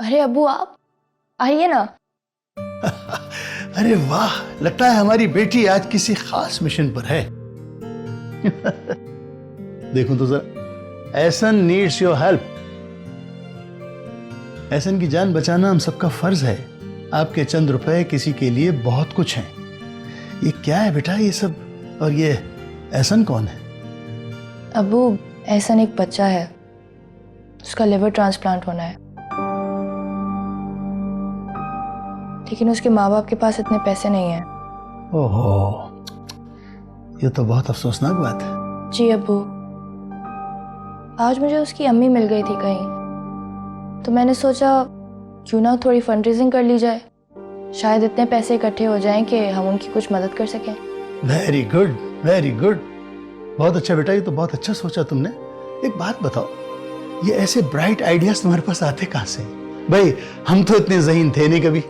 अरे अब्बू आप आइए ना। अरे वाह, लगता है हमारी बेटी आज किसी खास मिशन पर है। देखो तो जरा, Ehsan needs your help. Ehsan की जान बचाना हम सबका फर्ज है। आपके चंद रुपए किसी के लिए बहुत कुछ हैं। ये क्या है बेटा ये सब? और ये एहसन कौन है? अब्बू एहसन एक बच्चा है, उसका लिवर ट्रांसप्लांट होना है, लेकिन उसके माँ बाप के पास इतने पैसे नहीं हैं। ओहो, ये तो बहुत अफसोसनाक बात है। जी अब्बू, आज मुझे उसकी अम्मी मिल गई थी कहीं, तो मैंने सोचा क्यों ना थोड़ी फंड रेजिंग कर ली जाए, शायद इतने पैसे इकट्ठे हो जाएं कि हम उनकी कुछ मदद कर सकें। Very good, very good. बहुत अच्छा बेटा, ये तो बहुत अच्छा सोचा तुमने। एक बात बताओ, ये ऐसे ब्राइट आइडियाज तुम्हारे पास आते कहाँ से? भाई हम तो इतने ज़हीन थे नहीं कभी।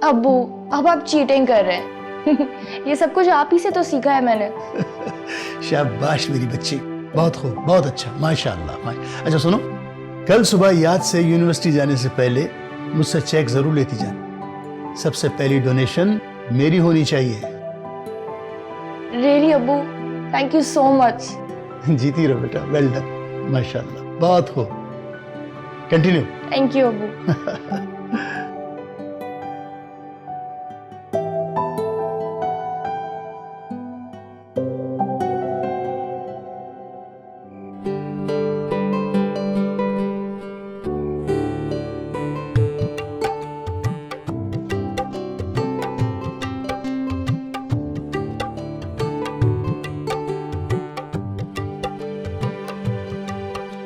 अब्बू अब आप चीटिंग कर रहे हैं। ये सब कुछ आप ही से तो सीखा है मैंने। शाबाश मेरी बच्ची, बहुत खूब, बहुत अच्छा, माशाअल्लाह। अच्छा सुनो, कल सुबह याद से यूनिवर्सिटी जाने से पहले मुझसे चेक जरूर लेती जाना। सबसे पहली डोनेशन मेरी होनी चाहिए। रियली अब्बू, थैंक यू सो मच। जीती रहो बेटा, वेल डन, माशाअल्लाह, बहुत खूब। कंटिन्यू। थैंक यू अब्बू।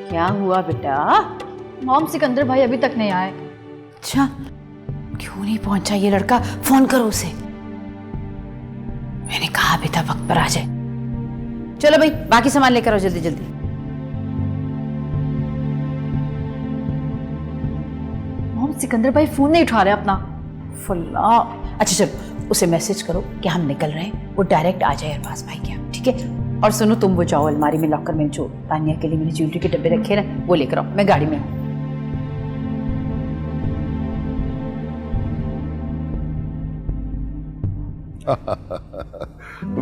क्या हुआ बेटा? मॉम सिकंदर भाई अभी तक नहीं आए। अच्छा, क्यों नहीं पहुंचा ये लड़का? फोन करो उसे। मैंने कहा बेटा वक्त पर आ जाए। चलो भाई बाकी सामान लेकर आओ जल्दी जल्दी। मॉम सिकंदर भाई फोन नहीं उठा रहे अपना। फुल्ला। अच्छा चलो उसे मैसेज करो कि हम निकल रहे हैं, वो डायरेक्ट आ जाए अरबाज भाई के यहाँ, ठीक है? और सुनो, तुम वो जाओ अलमारी में लॉकर में जो तानिया के लिए मैंने ज्वेलरी के डब्बे रखे ना, वो लेकर आओ, मैं गाड़ी में हूँ।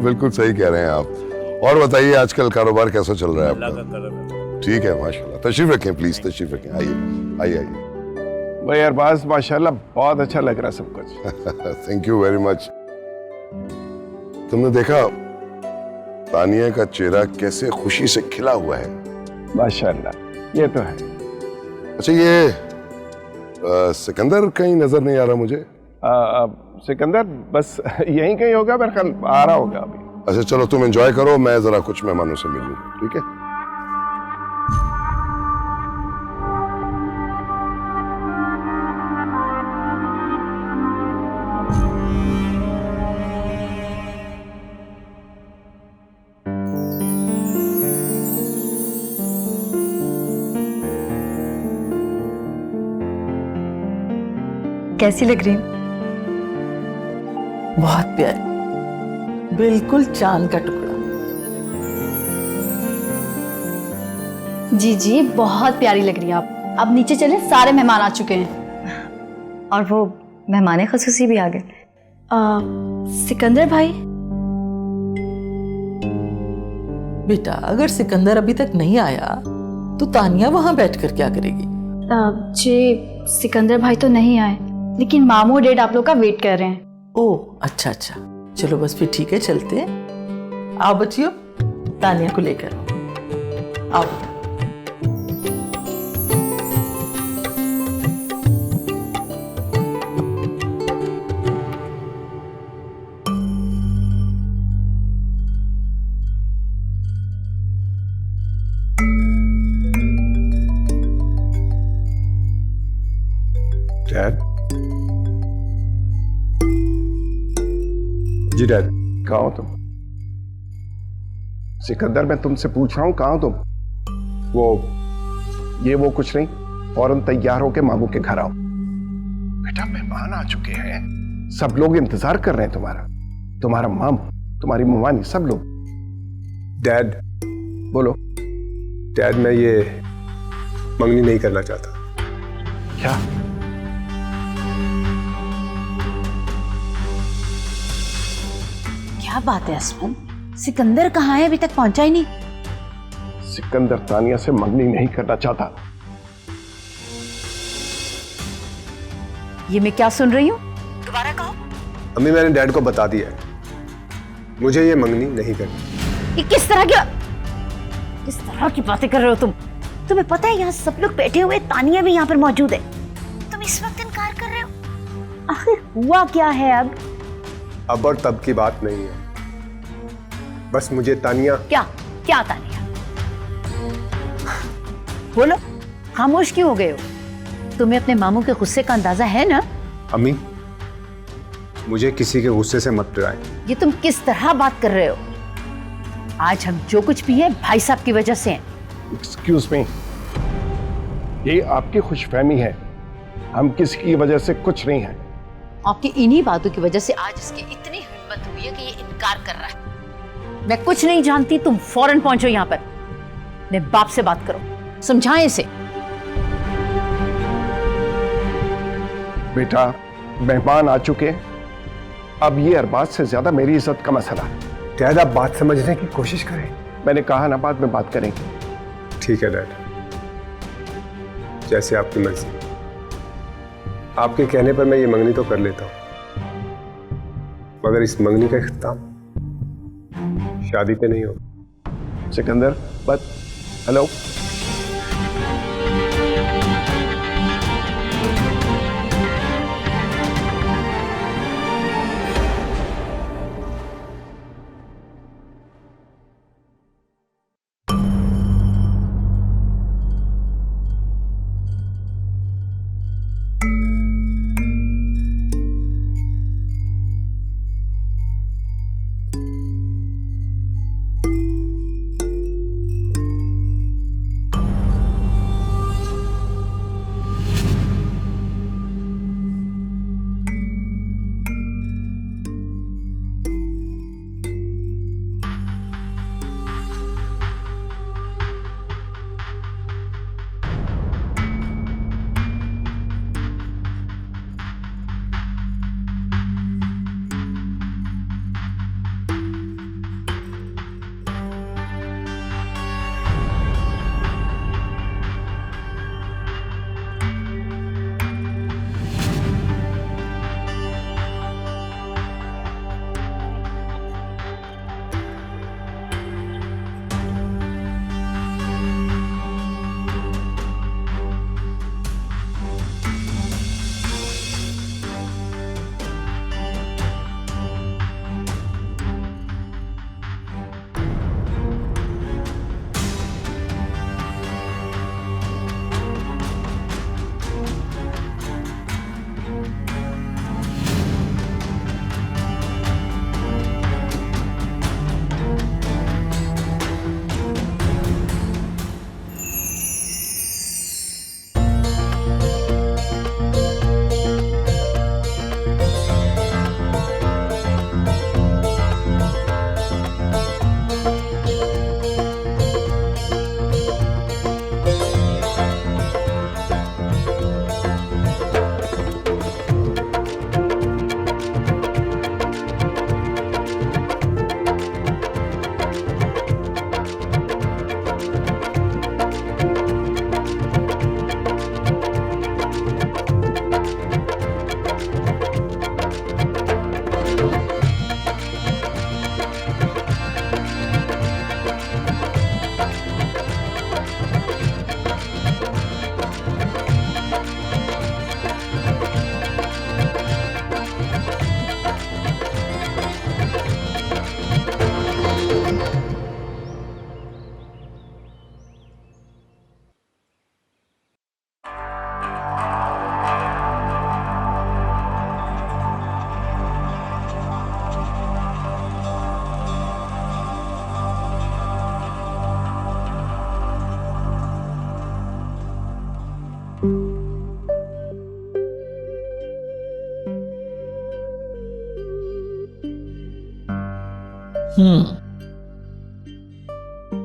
बिल्कुल सही कह रहे हैं आप। और बताइए आजकल कारोबार कैसा चल रहा है आपका? ठीक है माशाल्लाह। तशरीफ रखें प्लीज, तशरीफ रखें। आइए आइए आइए। भाई अरबाज माशाल्लाह बहुत अच्छा लग रहा है सब कुछ। Thank you very much. तुमने देखा तानिया का चेहरा कैसे खुशी से खिला हुआ है? माशाल्लाह, ये तो है। अच्छा ये सिकंदर कहीं नजर नहीं आ रहा मुझे। सिकंदर बस यहीं कहीं होगा, मेरे ख्याल आ रहा होगा अभी। अच्छा चलो तुम एंजॉय करो, मैं जरा कुछ मेहमानों से मिल लूंगा, ठीक है? कैसी लग रही? बहुत प्यारी, बिल्कुल चांद का टुकड़ा। जी जी बहुत प्यारी लग रही हैं आप। अब नीचे चलें, सारे मेहमान आ चुके हैं। और वो मेहमान ख़ुसूसी भी आ गए। सिकंदर भाई? बेटा अगर सिकंदर अभी तक नहीं आया तो तानिया वहां बैठकर क्या करेगी? जी सिकंदर भाई तो नहीं आए, लेकिन मामू और डैड आप लोग का वेट कर रहे हैं। ओह अच्छा अच्छा, चलो बस फिर ठीक है, चलते हैं। आओ बच्चियों, तानिया को लेकर आओ। डैड? जी डैड, कहाँ हो तुम? सिकंदर मैं तुमसे पूछ रहा हूँ, कहाँ हो तुम? वो कुछ नहीं, फौरन तैयार होके मामू के घर आओ। बेटा मेहमान आ चुके हैं, सब लोग इंतजार कर रहे हैं तुम्हारा मामू, तुम्हारी मुमानी, सब लोग। डैड बोलो। डैड मैं ये मंगनी नहीं करना चाहता। क्या? क्या बात है असमन, सिकंदर कहाँ है? अभी तक पहुंचा ही नहीं। सिकंदर तानिया से मंगनी नहीं करना चाहता। ये मैं क्या सुन रही हूँ? दोबारा कहो। अम्मी मैंने डैड को बता दिया है, मुझे ये मंगनी नहीं करनी। ये किस तरह की बातें कर रहे हो तुम? तुम्हें पता है यहाँ सब लोग बैठे हुए, तानिया भी यहाँ पर मौजूद है, तुम इस वक्त इनकार कर रहे हो? आखिर हुआ क्या है अब? अब और तब की बात नहीं है, बस मुझे तानिया। क्या तानिया? बोलो, खामोश क्यों हो गए हो? तुम्हें अपने मामू के गुस्से का अंदाजा है ना? अम्मी मुझे किसी के गुस्से से मत डराएं। ये तुम किस तरह बात कर रहे हो? आज हम जो कुछ भी है भाई साहब की वजह से हैं। एक्सक्यूज मी, ये आपकी खुशफहमी है, हम किसी की वजह से कुछ नहीं है। आपकी इन्हीं बातों की वजह से आज इसकी इतनी हिम्मत हुई है कि ये इनकार कर रहा है। मैं कुछ नहीं जानती, तुम फौरन पहुंचो यहाँ पर, अपने बाप से बात करो, समझाएं इसे। बेटा, मेहमान आ चुके हैं, अब ये अरबाज से ज्यादा मेरी इज्जत का मसला है। डैड आप बात समझने की कोशिश करें। मैंने कहा ना, बाद में बात करेंगे। ठीक है डैड, जैसे आपकी मर्जी। आपके कहने पर मैं ये मंगनी तो कर लेता हूं, मगर इस मंगनी का इख्तिताम शादी पे नहीं होगा। सिकंदर, बट हेलो,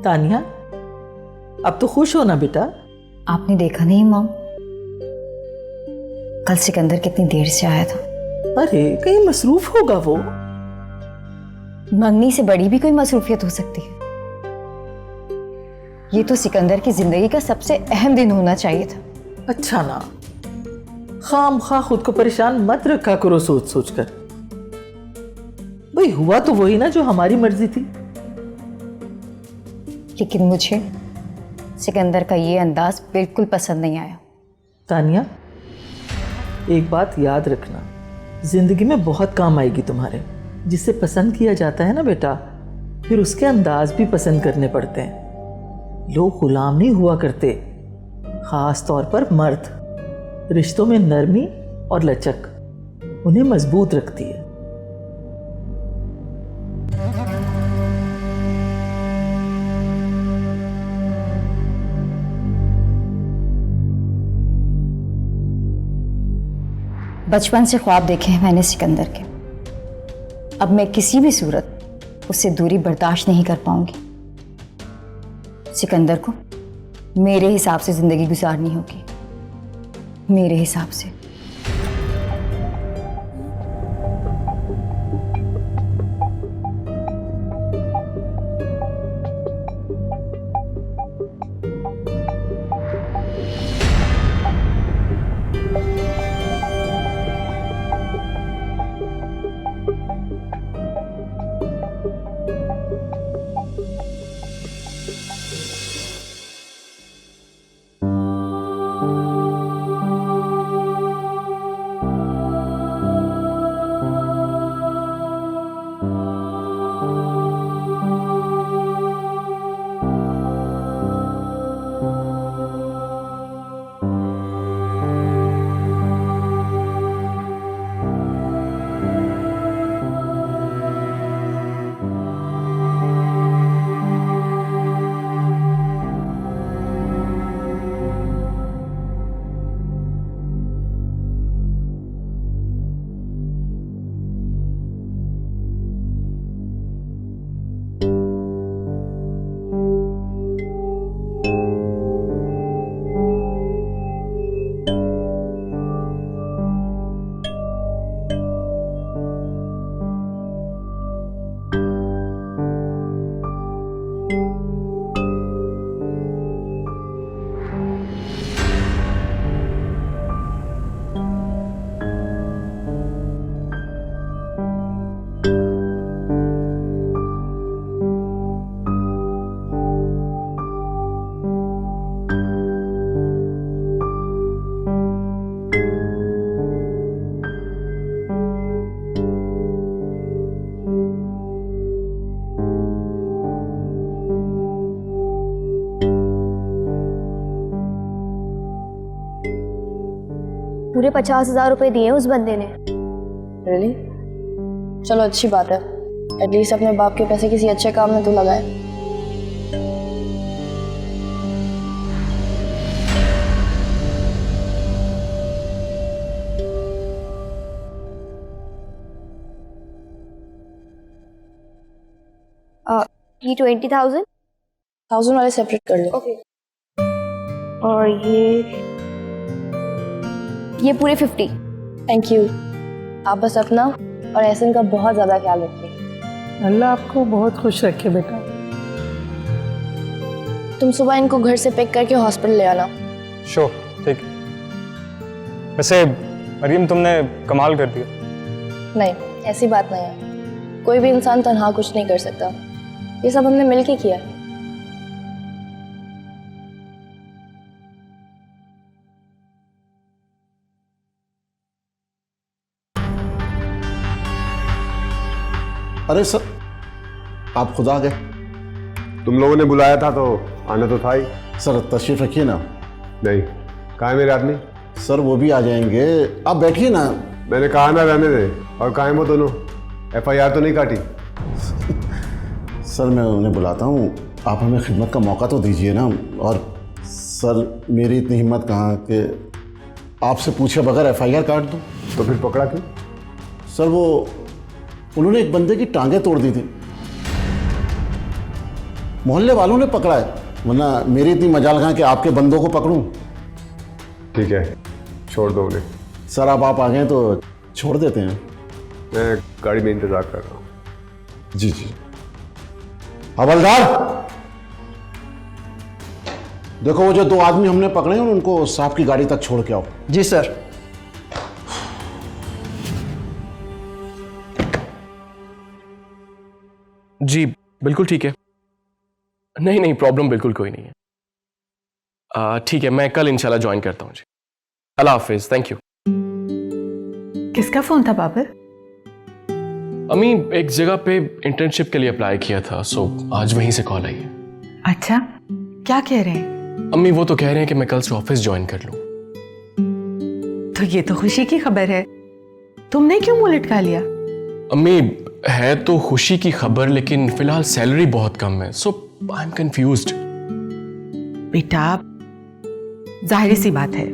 तानिया, अब तो खुश हो ना बेटा? आपने देखा नहीं मॉम, कल सिकंदर कितनी देर से आया था। अरे कहीं मसरूफ होगा वो। मंगनी से बड़ी भी कोई मसरूफियत हो सकती है। ये तो सिकंदर की जिंदगी का सबसे अहम दिन होना चाहिए था। अच्छा ना, खाम खा खुद को परेशान मत रखा करो सोच सोच कर। भाई हुआ तो वही ना जो हमारी मर्जी थी। लेकिन मुझे सिकंदर का ये अंदाज बिल्कुल पसंद नहीं आया। तानिया, एक बात याद रखना, जिंदगी में बहुत काम आएगी तुम्हारे। जिसे पसंद किया जाता है ना बेटा, फिर उसके अंदाज भी पसंद करने पड़ते हैं। लोग गुलाम नहीं हुआ करते, खास तौर पर मर्द। रिश्तों में नरमी और लचक उन्हें मजबूत रखती है। बचपन से ख्वाब देखे हैं मैंने सिकंदर के। अब मैं किसी भी सूरत उससे दूरी बर्दाश्त नहीं कर पाऊंगी। सिकंदर को मेरे हिसाब से जिंदगी गुजारनी होगी, मेरे हिसाब से। पूरे 50,000 रुपए दिए उस बंदे ने। रियली? चलो अच्छी बात है, एटलीस्ट अपने बाप के पैसे किसी अच्छे काम में तो लगाए। ये 20,000 वाले सेपरेट कर लो। ओके। और ये पूरे 50। Thank you. आप बस अपना और एहसन का बहुत ज्यादा ख्याल रखिए। अल्लाह आपको बहुत खुश रखे बेटा। तुम सुबह इनको घर से पिक करके हॉस्पिटल ले आना। श्योर, ठीक है। वैसे मरियम, तुमने कमाल कर दिया। नहीं, ऐसी बात नहीं है। कोई भी इंसान तन्हा कुछ नहीं कर सकता। ये सब हमने मिलके किया है। अरे सर, आप खुद आ गए। तुम लोगों ने बुलाया था तो आना तो था ही। सर तशरीफ रखिए ना। नहीं, कहाँ है मेरे आदमी? सर वो भी आ जाएंगे, आप बैठिए ना। मैंने कहा ना रहने दे। और कहाँ है वो दोनों? FIR तो नहीं काटी? सर मैं उन्हें बुलाता हूँ, आप हमें खिदमत का मौका तो दीजिए ना। और सर मेरी इतनी हिम्मत कहाँ कि आपसे पूछे बगैर FIR काट दूँ। तो फिर पकड़ा क्यों? सर वो उन्होंने एक बंदे की टांगें तोड़ दी थी, मोहल्ले वालों ने पकड़ा है, वरना मेरी इतनी मजाल कहाँ कि आपके बंदों को पकड़ूं। ठीक है, छोड़ दो उन्हें। सर आप आ गए तो छोड़ देते हैं। मैं गाड़ी में इंतजार कर रहा हूँ। जी जी। हवलदार, देखो वो जो 2 आदमी हमने पकड़े हैं उनको साहब की गाड़ी तक छोड़ के आओ। जी सर। जी बिल्कुल ठीक है। नहीं नहीं, प्रॉब्लम बिल्कुल कोई नहीं है। ठीक है, मैं कल इंशाल्लाह ज्वाइन करता हूँ जी। अल्लाह हाफिज, थैंक यू। किसका फोन था बाबर? अम्मी एक जगह पे इंटर्नशिप के लिए अप्लाई किया था, सो आज वहीं से कॉल आई है। अच्छा, क्या कह रहे हैं? अम्मी वो तो कह रहे हैं कि मैं कल से ऑफिस ज्वाइन कर लूँ। तो ये तो खुशी की खबर है, तुमने क्यों मुंह लटका लिया? अम्मी है तो खुशी की खबर, लेकिन फिलहाल सैलरी बहुत कम है, सो आई एम कंफ्यूज्ड। बेटा जाहिर सी बात है,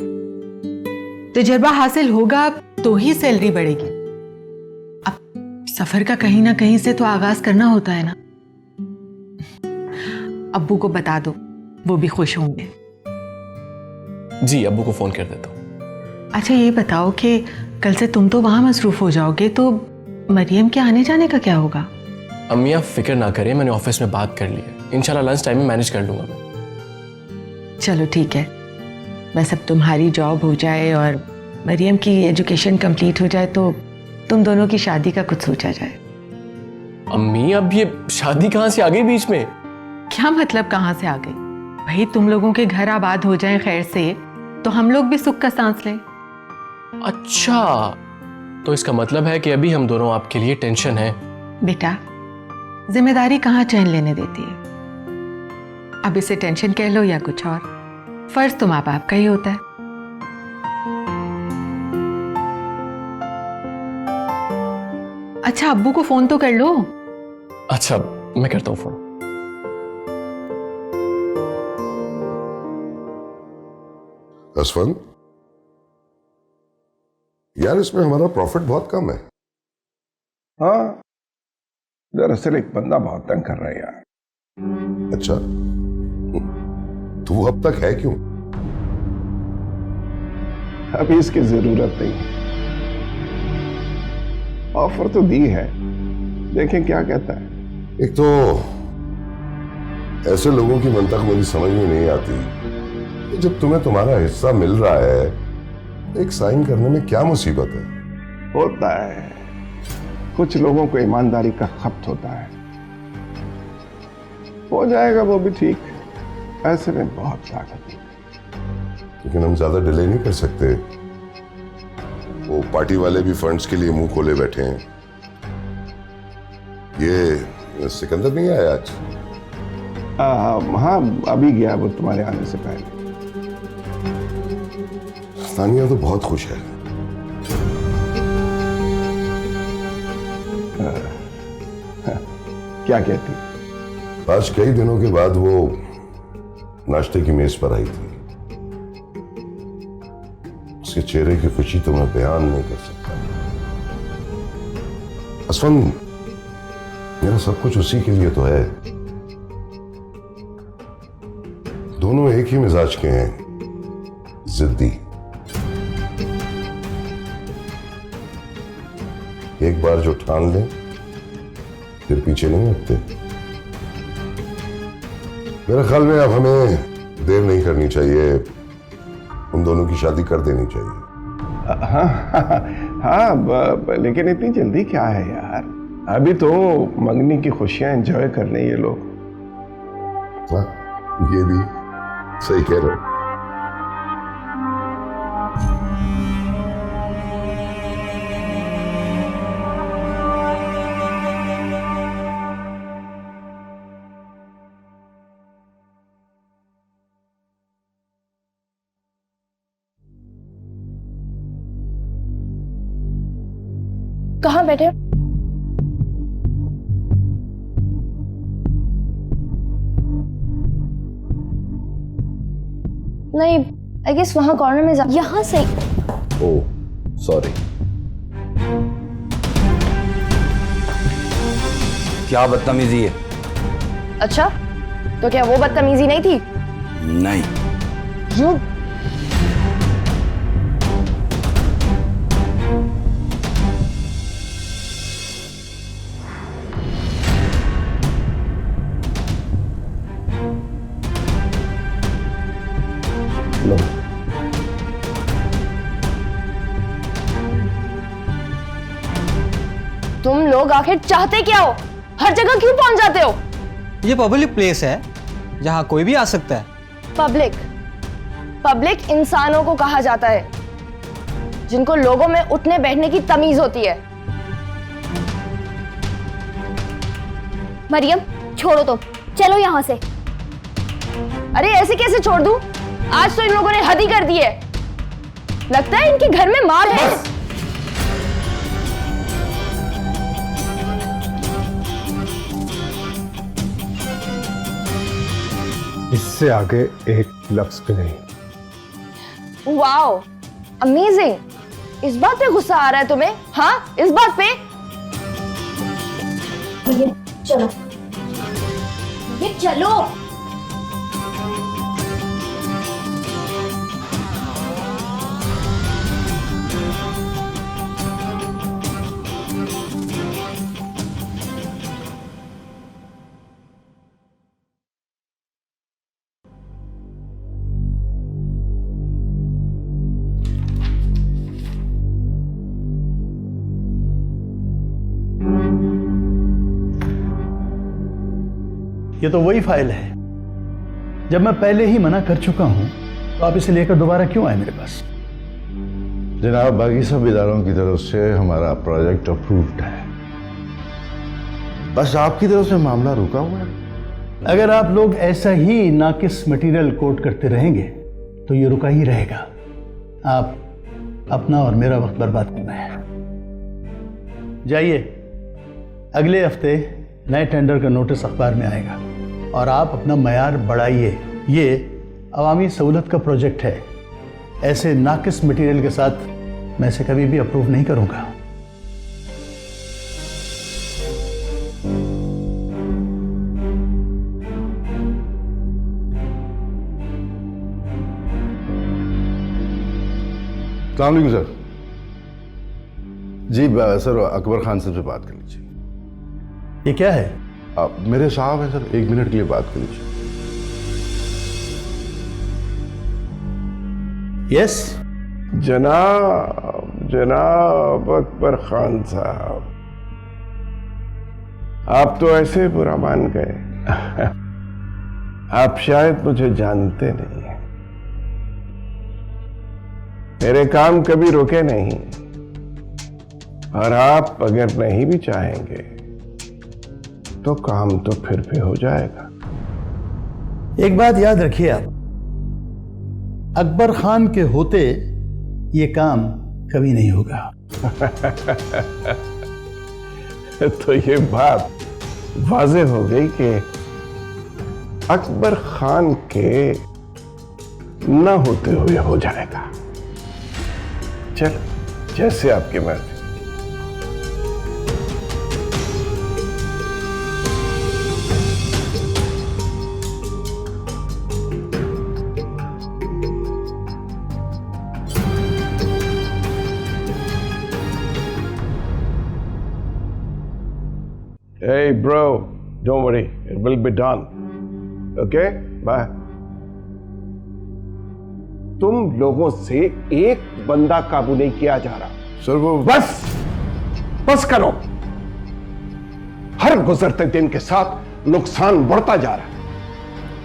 तजुर्बा हासिल होगा तो ही सैलरी बढ़ेगी। अब सफर का कहीं ना कहीं से तो आगाज करना होता है ना। अब्बू को बता दो, वो भी खुश होंगे। जी अब्बू को फोन कर देता हूँ। अच्छा ये बताओ कि कल से तुम तो वहां मसरूफ हो जाओगे, तो मरियम के आने जाने का क्या होगा? अम्मी आप फिक्र ना करें, मैंने ऑफिस में बात कर ली है, इंशाल्लाह लंच टाइम में मैनेज कर लूंगा मैं। चलो ठीक है, बस अब तुम्हारी जॉब हो जाए और मरियम की एजुकेशन कंप्लीट हो जाए तो तुम दोनों की शादी का कुछ सोचा जाए। अम्मी अब ये शादी कहाँ से आ गई बीच में? क्या मतलब कहाँ से आ गई? भाई तुम लोगों के घर आबाद हो जाए खैर से, तो हम लोग भी सुख का सांस लें। अच्छा, तो इसका मतलब है कि अभी हम दोनों आपके लिए टेंशन है। बेटा जिम्मेदारी कहाँ चैन लेने देती है। अब इसे टेंशन कह लो या कुछ और, फर्ज तो माँ बाप का ही होता है। अच्छा अब्बू को फोन तो कर लो। अच्छा मैं करता हूँ फोन। असफन, यार इसमें हमारा प्रॉफिट बहुत कम है। हाँ, दरअसल एक बंदा बहुत तंग कर रहा है यार। अच्छा, तू अब तक है क्यों? अभी इसकी जरूरत नहीं। ऑफर तो दी है, देखें क्या कहता है। एक तो ऐसे लोगों की मंतक मुझे समझ में नहीं आती कि जब तुम्हें तुम्हारा हिस्सा मिल रहा है, एक साइन करने में क्या मुसीबत है? होता है, कुछ लोगों को ईमानदारी का खप्त होता है। हो जाएगा वो भी ठीक, ऐसे में बहुत ताकत है। लेकिन हम ज्यादा डिले नहीं कर सकते, वो पार्टी वाले भी फंड्स के लिए मुंह खोले बैठे हैं। ये सिकंदर नहीं आया आज? हाँ अभी गया वो तुम्हारे आने से पहले। तानिया तो बहुत खुश है। क्या कहती? आज कई दिनों के बाद वो नाश्ते की मेज पर आई थी। उसके चेहरे की खुशी तो मैं बयान नहीं कर सकता। असफन, मेरा सब कुछ उसी के लिए तो है। दोनों एक ही मिजाज के हैं, जिद्दी। एक बार जो ठान ले फिर पीछे नहीं हटते। मेरे ख्याल में अब हमें देर नहीं करनी चाहिए, उन दोनों की शादी कर देनी चाहिए। हाँ, लेकिन इतनी जल्दी क्या है यार? अभी तो मंगनी की खुशियां एंजॉय कर रहे हैं ये लोग। हाँ, ये भी सही कह रहे हो। कहाँ बैठे? नहीं, आई गेस वहां कॉर्नर में यहाँ से। Oh sorry. क्या बदतमीजी है? अच्छा, तो क्या वो बदतमीजी नहीं थी? नहीं। यू तुम लोग आखिर चाहते क्या हो? हर जगह क्यों पहुंच जाते हो? ये पब्लिक प्लेस है जहां कोई भी आ सकता है। पब्लिक इंसानों को कहा जाता है जिनको लोगों में उठने बैठने की तमीज होती है। मरियम छोड़ो तो, चलो यहाँ से। अरे ऐसे कैसे छोड़ दूं? आज तो इन लोगों ने हद ही कर दी है। लगता है इनके घर में माल है। इससे आगे एक लफ्ज भी नहीं। Wow, amazing. इस बात पे गुस्सा आ रहा है तुम्हें? हाँ, इस बात पे? चलो ये चलो। ये तो वही फाइल है। जब मैं पहले ही मना कर चुका हूं तो आप इसे लेकर दोबारा क्यों आए मेरे पास? जनाब, बाकी सब इदारों की तरफ से हमारा प्रोजेक्ट अप्रूव्ड है, बस आपकी तरफ से मामला रुका हुआ है। अगर आप लोग ऐसा ही नाकिस मटेरियल कोट करते रहेंगे तो ये रुका ही रहेगा। आप अपना और मेरा वक्त बर्बाद करना है। जाइए, अगले हफ्ते नए टेंडर का नोटिस अखबार में आएगा और आप अपना मयार बढ़ाइए। ये अवामी सहूलत का प्रोजेक्ट है। ऐसे नाकिस मटेरियल के साथ मैं इसे कभी भी अप्रूव नहीं करूंगा। अस्सलाम वालेकुम सर। जी सर, अकबर खान साहब से बात कर लीजिए। ये क्या है? आप मेरे साहब हैं सर, 1 मिनट के लिए बात कर लीजिए। यस जनाब अकबर खान साहब, आप तो ऐसे बुरा मान गए। आप शायद मुझे जानते नहीं हैं। मेरे काम कभी रुके नहीं, और आप अगर नहीं भी चाहेंगे तो काम तो फिर भी हो जाएगा। एक बात याद रखिए आप, अकबर खान के होते ये काम कभी नहीं होगा। तो ये बात वाज़ेह हो गई कि अकबर खान के न होते हुए हो जाएगा। चल, जैसे आपकी मर्जी। Hey bro, don't worry, it will be done. Okay? Bye. तुम लोगों से एक बंदा काबू नहीं किया जा रहा। सर वो बस करो। हर गुजरते दिन के साथ नुकसान बढ़ता जा रहा है।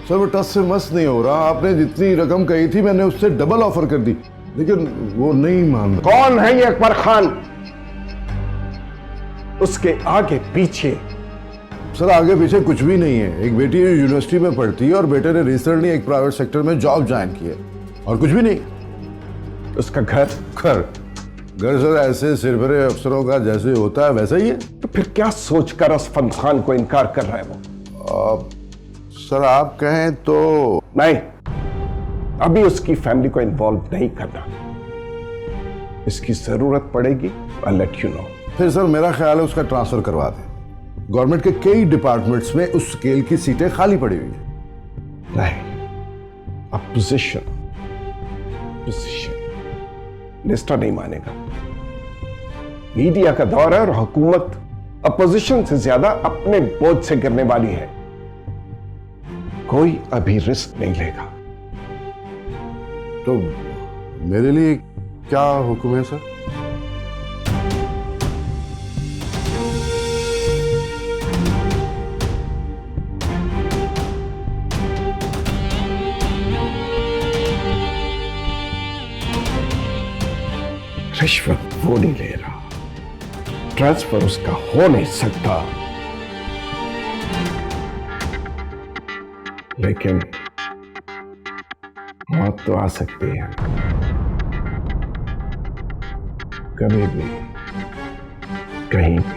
सर वो टस से मस नहीं हो रहा। आपने जितनी रकम कही थी मैंने उससे डबल ऑफर कर दी, लेकिन वो नहीं मान रहा। कौन है ये अकबर खान? उसके आगे पीछे? सर आगे पीछे कुछ भी नहीं है। एक बेटी यूनिवर्सिटी में पढ़ती है और बेटे ने रिसेंटली एक प्राइवेट सेक्टर में जॉब ज्वाइन की है, और कुछ भी नहीं। उसका घर सर ऐसे सिरभरे अफसरों का जैसे होता है वैसा ही है। तो फिर क्या सोचकर असफंद खान को इनकार कर रहा है वो? सर आप कहें तो नहीं, अभी उसकी फैमिली को इन्वॉल्व नहीं करना। इसकी जरूरत पड़ेगी, I'll let you know। फिर सर मेरा ख्याल है उसका ट्रांसफर करवा दें। गवर्नमेंट के कई डिपार्टमेंट्स में उस स्केल की सीटें खाली पड़ी हुई हैं। नहीं, अब पोजीशन मिनिस्टर नहीं मानेगा। मीडिया का दौर है और हुकूमत अपोजिशन से ज्यादा अपने बोझ से गिरने वाली है। कोई अभी रिस्क नहीं लेगा। तो मेरे लिए क्या हुक्म है सर? रिश्वत वो नहीं ले रहा, ट्रांसफर उसका हो नहीं सकता, लेकिन मौत तो आ सकती है कभी भी, कहीं भी।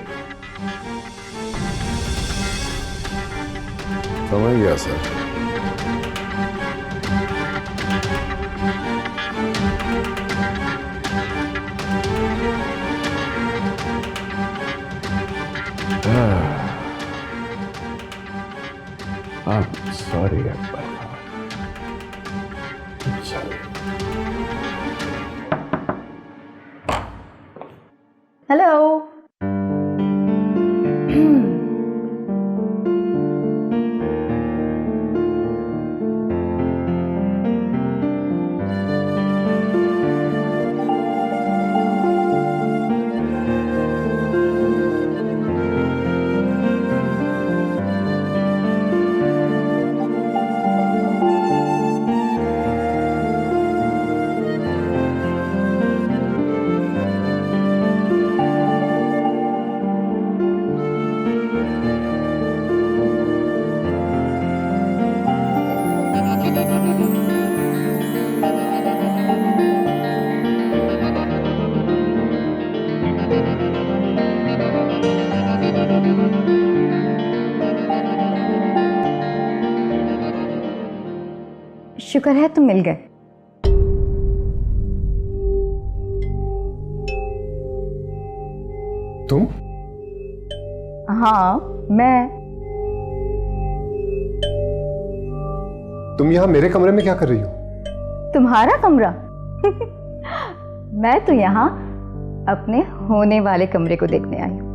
समझ गया सर। Sorry Akbar, hello. शुक्र है तुम मिल गए। तुम? हाँ मैं। तुम यहां मेरे कमरे में क्या कर रही हो? तुम्हारा कमरा? मैं तो यहाँ अपने होने वाले कमरे को देखने आई हूँ।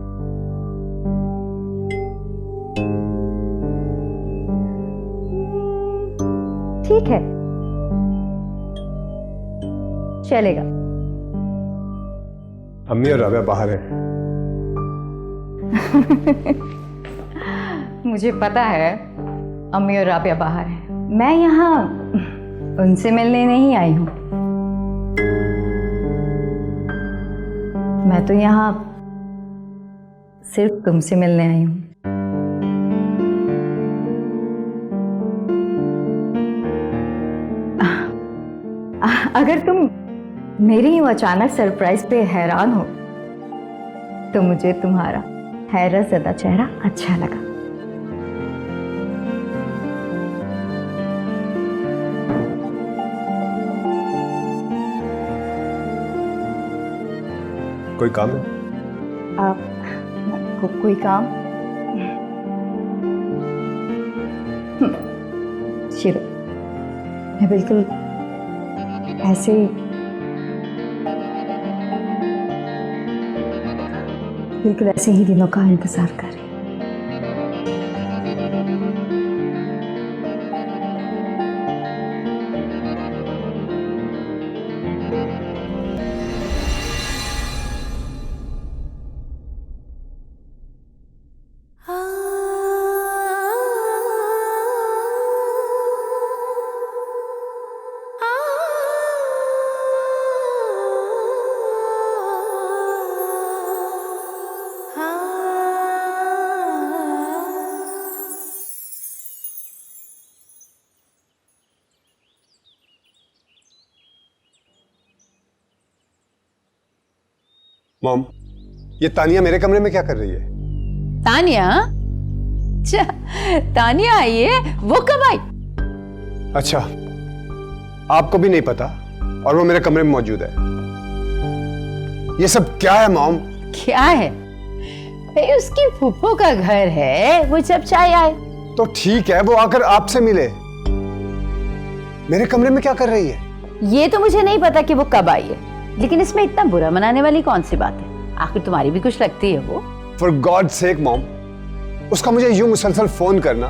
ठीक है, चलेगा। अम्मी और राबिया बाहर है। मुझे पता है अम्मी और राबिया बाहर है। मैं यहाँ उनसे मिलने नहीं आई हूँ, मैं तो यहाँ सिर्फ तुमसे मिलने आई हूँ। अगर तुम मेरी यूं अचानक सरप्राइज पे हैरान हो तो मुझे तुम्हारा हैरत ज़दा चेहरा अच्छा लगा। कोई काम है? कोई काम? शिव, मैं बिल्कुल ऐसे ही दिनों का इंतजार कर रही हूँ। मॉम, ये तानिया मेरे कमरे में क्या कर रही है? तानिया? तानिया आई है? वो कब आई? अच्छा, आपको भी नहीं पता और वो मेरे कमरे में मौजूद है। ये सब क्या है मॉम? क्या है? भाई उसकी फूफो का घर है, वो जब चाहे आए। तो ठीक है, वो आकर आपसे मिले। मेरे कमरे में क्या कर रही है? ये तो मुझे नहीं पता कि वो कब आई है, लेकिन इसमें इतना बुरा मनाने वाली कौन सी बात है? आखिर तुम्हारी भी कुछ लगती है वो। फॉर गॉड सेक मॉम, उसका मुझे यूं मुसलसल फोन करना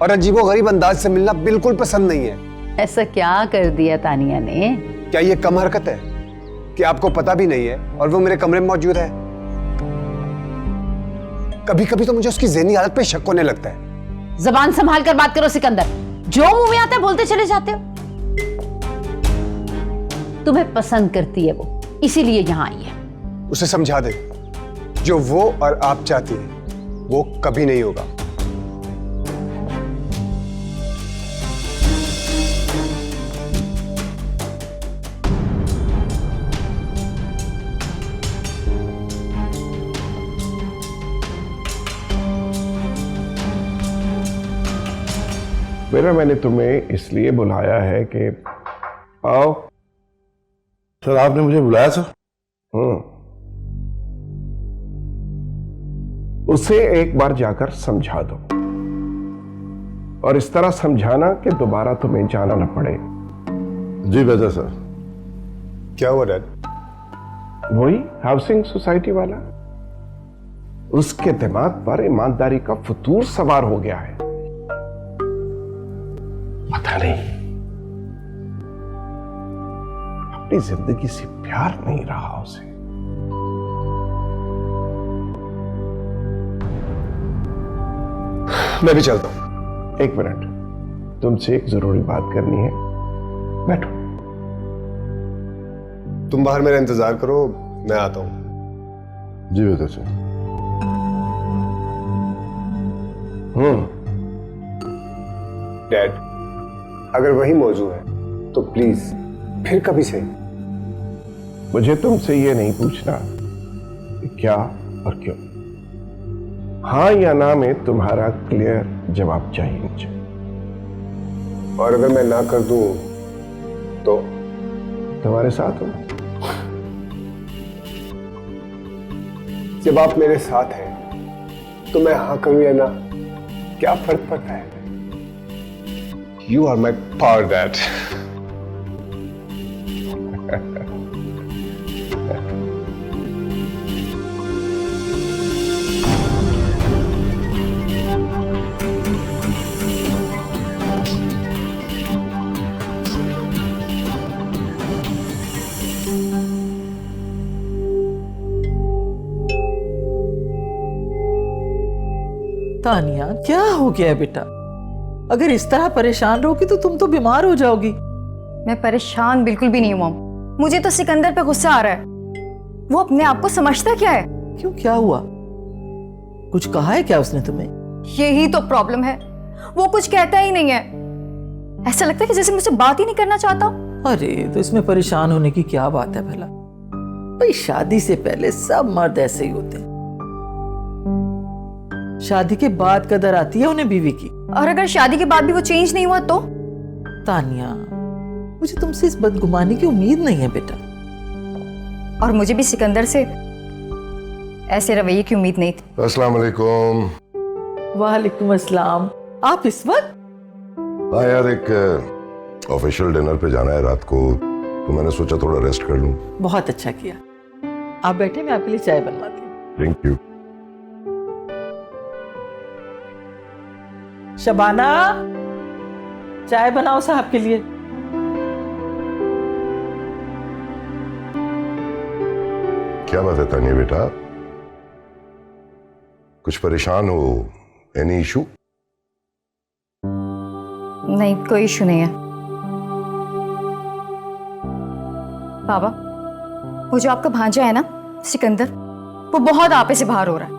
और अजीबोगरीब अंदाज से मिलना बिल्कुल पसंद नहीं है। ऐसा क्या कर दिया तानिया ने? क्या ये कम हरकत है कि आपको पता भी नहीं है और वो मेरे कमरे में मौजूद है? कभी कभी तो मुझे उसकी ज़हनी हालत पे शक होने लगता है। जबान संभाल कर बात करो सिकंदर, जो मुंह में आता है बोलते चले जाते हो। तुम्हें पसंद करती है वो, इसीलिए यहाँ आई है। उसे समझा दे, जो वो और आप चाहती हैं वो कभी नहीं होगा। मेरा मैंने तुम्हें इसलिए बुलाया है कि आओ। सर आपने मुझे बुलाया सर? उसे एक बार जाकर समझा दो, और इस तरह समझाना कि दोबारा तुम्हें जाना न पड़े। जी बेटा सर। क्या हुआ डैड? वही हाउसिंग सोसाइटी वाला, उसके दिमाग पर ईमानदारी का फतूर सवार हो गया है। पता नहीं अपनी जिंदगी से प्यार नहीं रहा उसे। मैं भी चलता हूं। एक मिनट, तुमसे एक जरूरी बात करनी है, बैठो। तुम बाहर मेरा इंतजार करो, मैं आता हूं। जी बेटा सर। डैड, अगर वही मौजूद है तो प्लीज फिर कभी से। मुझे तुमसे ये नहीं पूछना कि क्या और क्यों, हाँ या ना में तुम्हारा क्लियर जवाब चाहिए मुझे। और अगर मैं ना कर दूं तो? तुम्हारे साथ हूं। जब आप मेरे साथ हैं तो मैं हाँ करूं या ना, क्या फर्क पड़ता है? You are my power dad. Tania क्या हो गया है बेटा? अगर इस तरह परेशान रहोगी तो तुम तो बीमार हो जाओगी। मैं परेशान बिल्कुल भी नहीं हूं मॉम, मुझे तो सिकंदर पे गुस्सा आ रहा है। वो अपने आप को समझता क्या है? क्यों, क्या हुआ? कुछ कहा है क्या उसने तुम्हें? यही तो प्रॉब्लम है, वो कुछ कहता ही नहीं है। ऐसा लगता है कि जैसे मुझसे बात ही नहीं करना चाहता। अरे तो इसमें परेशान होने की क्या बात है भला? भाई शादी से पहले सब मर्द ऐसे ही होते हैं, शादी के बाद कदर आती है उन्हें बीवी की। और अगर शादी के बाद भी वो चेंज नहीं हुआ तो? तानिया, मुझे तुमसे इस बदगुमानी की उम्मीद नहीं है बेटा। और मुझे भी सिकंदर से ऐसे रवैये की उम्मीद नहीं थी। अस्सलाम वालेकुम। वालेकुम अस्सलाम। आप इस वक्त? हाँ यार, एक ऑफिशियल डिनर पे जाना है रात को, तो मैंने सोचा थोड़ा रेस्ट कर लूं। बहुत अच्छा किया। आप बैठे, मैं आपके लिए चाय बनवाती हूँ। Thank you. शबाना, चाय बनाओ साहब के लिए। क्या बात है तानिया बेटा, कुछ परेशान हो? Any issue? नहीं, कोई इशू नहीं है। बाबा, वो जो आपका भांजा है ना सिकंदर, वो बहुत आपे से बाहर हो रहा है।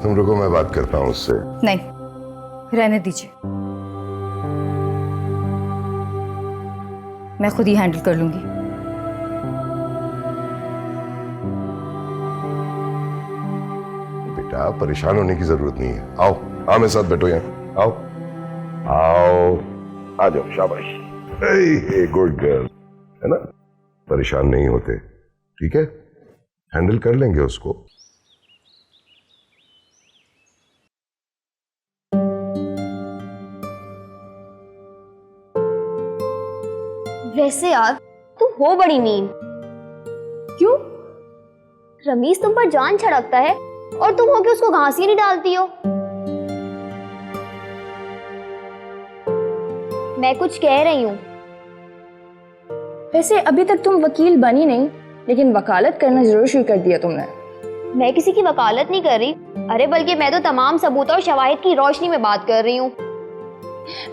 तुम रुको, मैं बात करता हूँ उससे। नहीं, रहने दीजिए, मैं खुद ही हैंडल कर लूंगी। बेटा परेशान होने की जरूरत नहीं है, आओ आओ मेरे साथ बैठो यहाँ, आओ आओ, आ जाओ, शाबाश। हे गुड गर्ल, है ना? परेशान नहीं होते, ठीक है? हैंडल कर लेंगे उसको। वैसे यार तुम हो बड़ी मीन। क्यों? रमीज तुम पर जान छिड़कता है और तुम होके उसको घास ही नहीं डालती हो। मैं कुछ कह रही हूँ। वैसे अभी तक तुम वकील बनी नहीं, लेकिन वकालत करना जरूर शुरू कर दिया तुमने। मैं किसी की वकालत नहीं कर रही, अरे बल्कि मैं तो तमाम सबूत और शवाहिद की रोशनी में बात कर रही हूँ।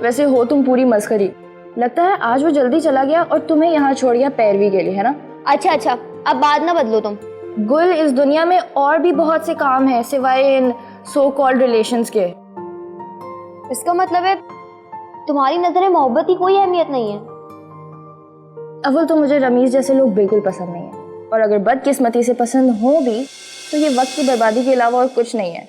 वैसे हो तुम पूरी मस्खरी, लगता है आज वो जल्दी चला गया और तुम्हें यहाँ छोड़ गया पैरवी के लिए, है ना? अच्छा, अब बात ना बदलो तुम। गुल, इस दुनिया में और भी बहुत से काम हैं सिवाय इन सो कॉल्ड रिलेशंस के। इसका मतलब है तुम्हारी नजर में मोहब्बत की कोई अहमियत नहीं है? अव्वल तो मुझे रमीज जैसे लोग बिल्कुल पसंद नहीं है, और अगर बदकिस्मती से पसंद हो भी तो ये वक्त की बर्बादी के अलावा और कुछ नहीं है।